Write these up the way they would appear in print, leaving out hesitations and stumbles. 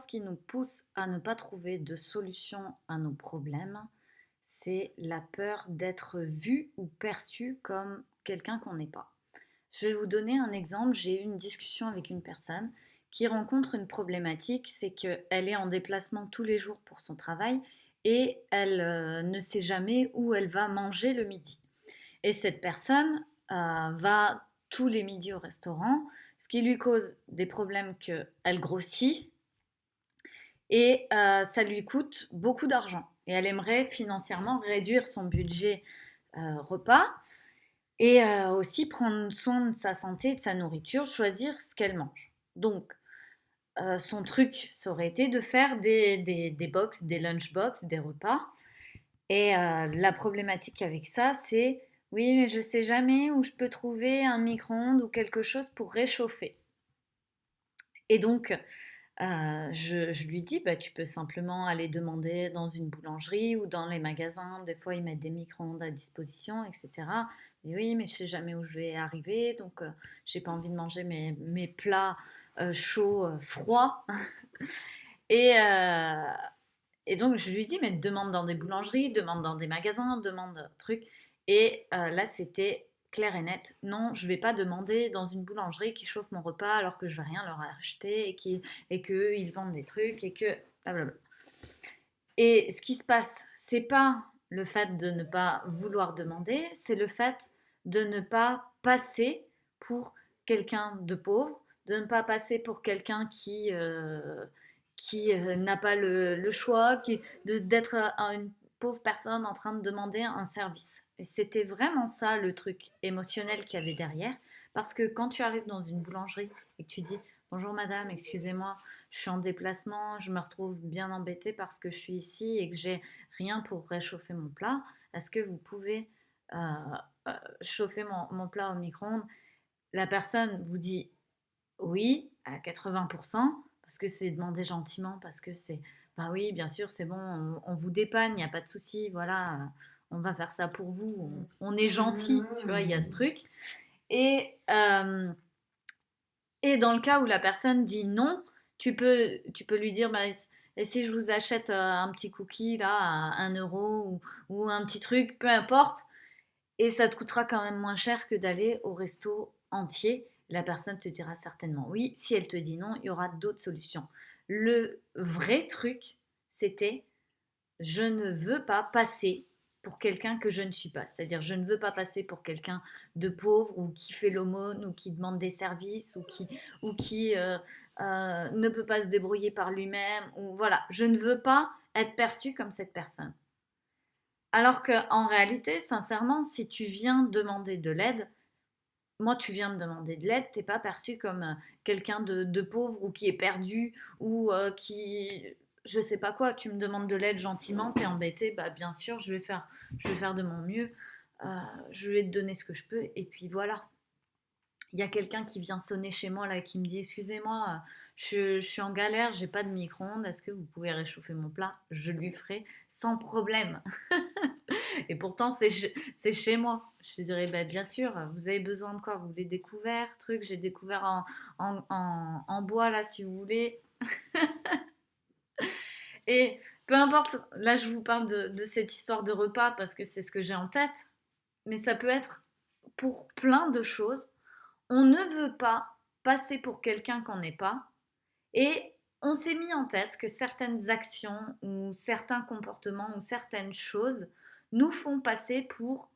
Ce qui nous pousse à ne pas trouver de solution à nos problèmes, c'est la peur d'être vu ou perçu comme quelqu'un qu'on n'est pas. Je vais vous donner un exemple. J'ai eu une discussion avec une personne qui rencontre une problématique, c'est qu'elle est en déplacement tous les jours pour son travail et elle ne sait jamais où elle va manger le midi. Et cette personne va tous les midis au restaurant, ce qui lui cause des problèmes qu'elle grossit et ça lui coûte beaucoup d'argent. Et elle aimerait financièrement réduire son budget repas et aussi prendre soin de sa santé et de sa nourriture, choisir ce qu'elle mange. Donc, son truc, ça aurait été de faire des box, des lunchbox, des repas. Et la problématique avec ça, c'est oui, mais je sais jamais où je peux trouver un micro-ondes ou quelque chose pour réchauffer. Et donc, je lui dis, bah, tu peux simplement aller demander dans une boulangerie ou dans les magasins. Des fois, ils mettent des micro-ondes à disposition, etc. Je dis, oui, mais je sais jamais où je vais arriver, donc j'ai pas envie de manger mes plats chauds, froids. Et, euh, et donc, je lui dis, mais demande dans des boulangeries, demande dans des magasins, demande trucs. Et là, c'était clair et net. Non, je vais pas demander dans une boulangerie qui chauffe mon repas alors que je vais rien leur acheter et qu'eux, ils vendent des trucs et que blablabla. Et ce qui se passe, c'est pas le fait de ne pas vouloir demander, c'est le fait de ne pas passer pour quelqu'un de pauvre, de ne pas passer pour quelqu'un qui n'a pas le choix, d'être une pauvre personne en train de demander un service. Et c'était vraiment ça le truc émotionnel qu'il y avait derrière. Parce que quand tu arrives dans une boulangerie et que tu dis bonjour madame, excusez-moi, je suis en déplacement, je me retrouve bien embêtée parce que je suis ici et que j'ai rien pour réchauffer mon plat. Est-ce que vous pouvez euh, euh, chauffer mon plat au micro-ondes? La personne vous dit oui à 80% parce que c'est demandé gentiment, parce que c'est bah oui, bien sûr, c'est bon, on vous dépanne, il n'y a pas de souci, voilà, on va faire ça pour vous, on est gentil, tu vois, il y a ce truc. Et et dans le cas où la personne dit non, tu peux lui dire, bah, et si je vous achète un petit cookie là à 1 euro ou un petit truc, peu importe, et ça te coûtera quand même moins cher que d'aller au resto entier. La personne te dira certainement oui. Si elle te dit non, il y aura d'autres solutions. Le vrai truc, c'était je ne veux pas passer pour quelqu'un que je ne suis pas. C'est-à-dire, je ne veux pas passer pour quelqu'un de pauvre ou qui fait l'aumône ou qui demande des services ou qui ne peut pas se débrouiller par lui-même. Ou voilà, je ne veux pas être perçue comme cette personne. Alors qu'en réalité, sincèrement, si tu viens demander de l'aide, moi, tu viens me demander de l'aide, t'es pas perçu comme quelqu'un de pauvre ou qui est perdu ou qui, je sais pas quoi, tu me demandes de l'aide gentiment, t'es embêté, bah bien sûr, je vais faire de mon mieux, je vais te donner ce que je peux et puis voilà. Il y a quelqu'un qui vient sonner chez moi là qui me dit excusez-moi, je suis en galère, j'ai pas de micro-ondes, est-ce que vous pouvez réchauffer mon plat? Je lui ferai sans problème. Et pourtant, c'est chez moi. Je te dirais, bah, bien sûr, vous avez besoin de quoi? Vous voulez découvert, truc, j'ai découvert en bois là si vous voulez. Et peu importe, là je vous parle de cette histoire de repas parce que c'est ce que j'ai en tête, mais ça peut être pour plein de choses. On ne veut pas passer pour quelqu'un qu'on n'est pas et on s'est mis en tête que certaines actions ou certains comportements ou certaines choses nous font passer pour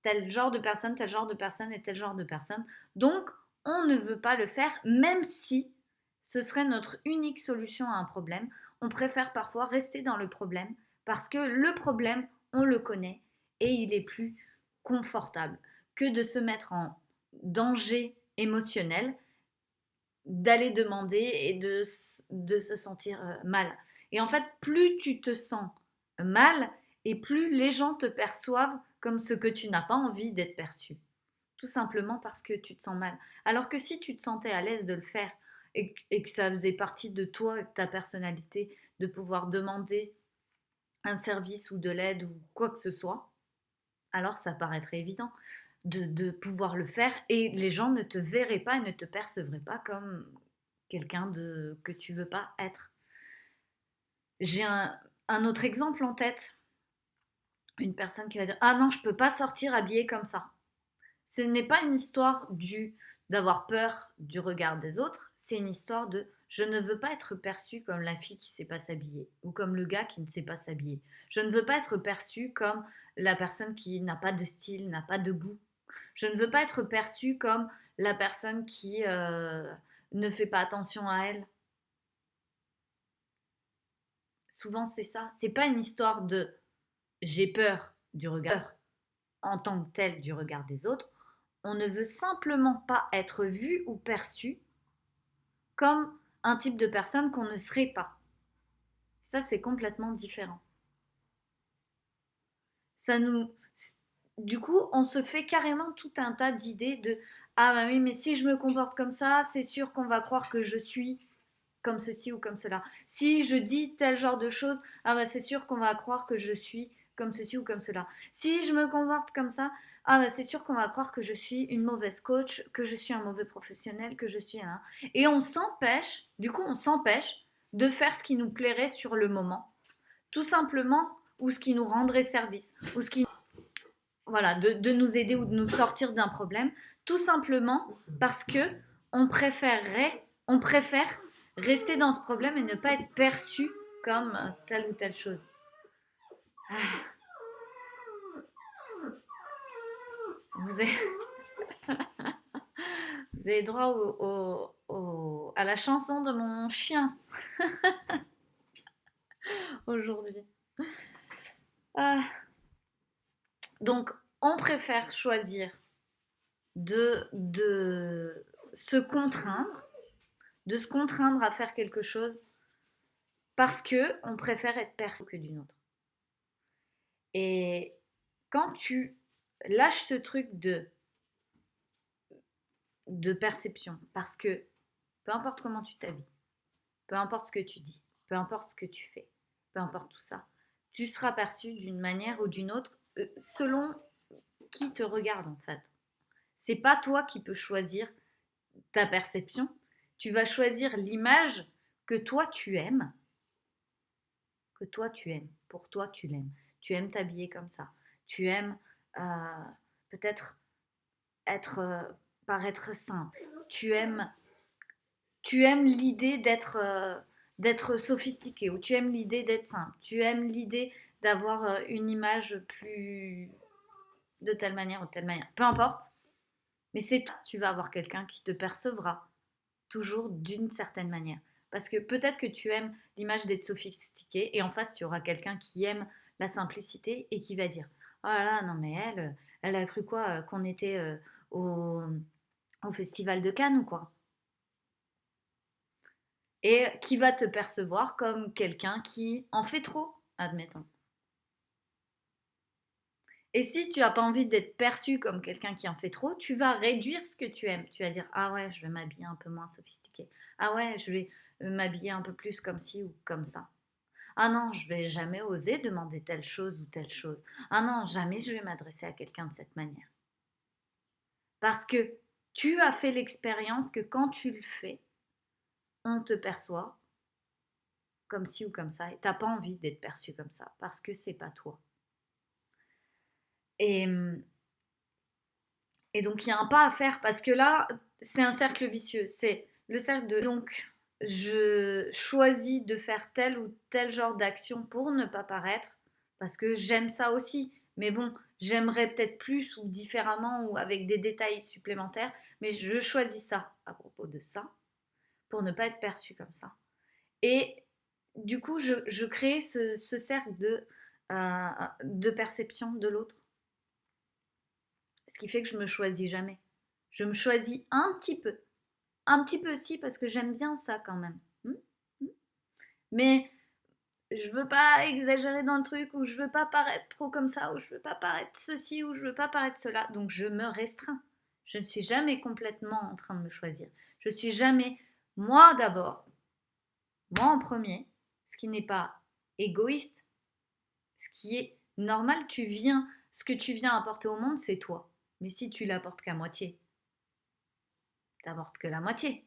tel genre de personne, tel genre de personne et tel genre de personne. Donc, on ne veut pas le faire, même si ce serait notre unique solution à un problème. On préfère parfois rester dans le problème parce que le problème, on le connaît et il est plus confortable que de se mettre en danger émotionnel, d'aller demander et de se sentir mal. Et en fait, plus tu te sens mal et plus les gens te perçoivent comme ce que tu n'as pas envie d'être perçu. Tout simplement parce que tu te sens mal. Alors que si tu te sentais à l'aise de le faire et que ça faisait partie de toi, de ta personnalité, de pouvoir demander un service ou de l'aide ou quoi que ce soit, alors ça paraîtrait évident de pouvoir le faire et les gens ne te verraient pas et ne te percevraient pas quelqu'un que tu veux pas être. J'ai un autre exemple en tête. Une personne qui va dire ah non, je peux pas sortir habillée comme ça. Ce n'est pas une histoire d'avoir peur du regard des autres, c'est une histoire de je ne veux pas être perçue comme la fille qui ne sait pas s'habiller ou comme le gars qui ne sait pas s'habiller. Je ne veux pas être perçue comme la personne qui n'a pas de style, n'a pas de goût. Je ne veux pas être perçue comme la personne qui ne fait pas attention à elle. Souvent c'est ça. C'est pas une histoire de j'ai peur du regard en tant que tel du regard des autres. On ne veut simplement pas être vu ou perçu comme un type de personne qu'on ne serait pas. Ça, c'est complètement différent. Ça nous... Du coup, on se fait carrément tout un tas d'idées de ah bah oui, mais si je me comporte comme ça, c'est sûr qu'on va croire que je suis comme ceci ou comme cela. Si je dis tel genre de choses, ah bah c'est sûr qu'on va croire que je suis comme ceci ou comme cela. Si je me comporte comme ça, ah bah c'est sûr qu'on va croire que je suis une mauvaise coach, que je suis un mauvais professionnel, que je suis un... Et on s'empêche, du coup on s'empêche de faire ce qui nous plairait sur le moment, tout simplement, ou ce qui nous rendrait service, ou ce qui... Voilà, de nous aider ou de nous sortir d'un problème, tout simplement parce que on préfère rester dans ce problème et ne pas être perçu comme telle ou telle chose. Ah. Vous avez, vous avez droit à la chanson de mon chien aujourd'hui. Ah. Donc, on préfère choisir de se contraindre, à faire quelque chose parce que on préfère être perçu que d'une autre. Et quand tu lâches ce truc de perception, parce que peu importe comment tu t'habilles, peu importe ce que tu dis, peu importe ce que tu fais, peu importe tout ça, tu seras perçu d'une manière ou d'une autre selon qui te regarde en fait. C'est pas toi qui peux choisir ta perception, tu vas choisir l'image que toi tu aimes, pour toi tu l'aimes. Tu aimes t'habiller comme ça, tu aimes peut-être paraître simple, tu aimes l'idée d'être sophistiqué ou tu aimes l'idée d'être simple, tu aimes l'idée d'avoir une image plus de telle manière ou de telle manière, peu importe, mais tu vas avoir quelqu'un qui te percevra toujours d'une certaine manière. Parce que peut-être que tu aimes l'image d'être sophistiqué et en face tu auras quelqu'un qui aime la simplicité et qui va dire oh là là, non mais elle a cru quoi qu'on était au festival de Cannes ou quoi. Et qui va te percevoir comme quelqu'un qui en fait trop, admettons. Et si tu n'as pas envie d'être perçu comme quelqu'un qui en fait trop, tu vas réduire ce que tu aimes. Tu vas dire ah ouais, je vais m'habiller un peu moins sophistiqué. Ah ouais, je vais m'habiller un peu plus comme ci ou comme ça. Ah non, je vais jamais oser demander telle chose ou telle chose. Ah non, jamais je vais m'adresser à quelqu'un de cette manière. Parce que tu as fait l'expérience que quand tu le fais, on te perçoit comme ci ou comme ça. Et tu n'as pas envie d'être perçu comme ça parce que c'est pas toi. Et, et donc, il y a un pas à faire parce que là, c'est un cercle vicieux. C'est le cercle de... Donc, je choisis de faire tel ou tel genre d'action pour ne pas paraître parce que j'aime ça aussi. Mais bon, j'aimerais peut-être plus ou différemment ou avec des détails supplémentaires. Mais je choisis ça à propos de ça pour ne pas être perçue comme ça. Et du coup, je crée ce cercle de perception de l'autre. Ce qui fait que je me choisis jamais. Je me choisis un petit peu. Un petit peu aussi parce que j'aime bien ça quand même. Mais je veux pas exagérer dans le truc ou je veux pas paraître trop comme ça ou je veux pas paraître ceci ou je veux pas paraître cela. Donc je me restreins. Je ne suis jamais complètement en train de me choisir. Je suis jamais moi d'abord. Moi en premier. Ce qui n'est pas égoïste. Ce qui est normal. Ce que tu viens apporter au monde, c'est toi. Mais si tu l'apportes qu'à moitié, t'apportes que la moitié.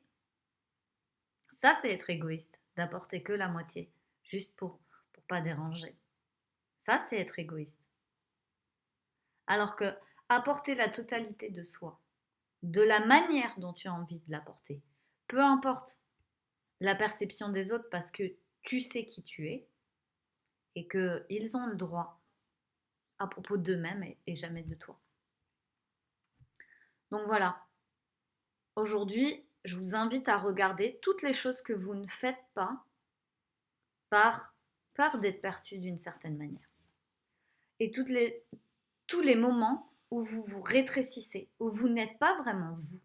Ça, c'est être égoïste, d'apporter que la moitié, juste pour pas déranger. Ça, c'est être égoïste. Alors que apporter la totalité de soi, de la manière dont tu as envie de l'apporter, peu importe la perception des autres parce que tu sais qui tu es et qu'ils ont le droit à propos d'eux-mêmes et jamais de toi. Donc voilà, aujourd'hui, je vous invite à regarder toutes les choses que vous ne faites pas par peur d'être perçu d'une certaine manière. Et tous les moments où vous vous rétrécissez, où vous n'êtes pas vraiment vous.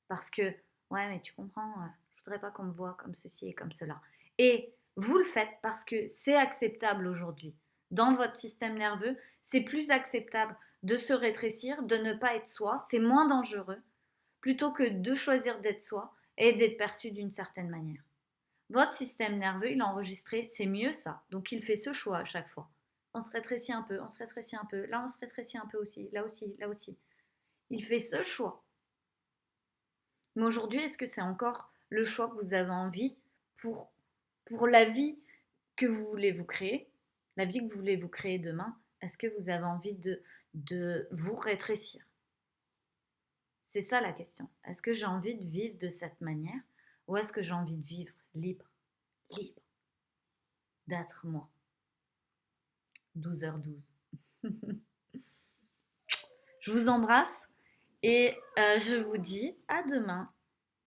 Parce que, ouais, mais tu comprends, je voudrais pas qu'on me voie comme ceci et comme cela. Et vous le faites parce que c'est acceptable aujourd'hui. Dans votre système nerveux, c'est plus acceptable de se rétrécir, de ne pas être soi, c'est moins dangereux, plutôt que de choisir d'être soi et d'être perçu d'une certaine manière. Votre système nerveux, il a enregistré, c'est mieux ça. Donc il fait ce choix à chaque fois. On se rétrécit un peu, on se rétrécit un peu, là on se rétrécit un peu aussi, là aussi, là aussi. Il fait ce choix. Mais aujourd'hui, est-ce que c'est encore le choix que vous avez envie pour, pour la vie que vous voulez vous créer, la vie que vous voulez vous créer demain? Est-ce que vous avez envie de vous rétrécir? C'est ça la question. Est-ce que j'ai envie de vivre de cette manière ou est-ce que j'ai envie de vivre libre, libre, d'être moi? 12h12. Je vous embrasse et je vous dis à demain.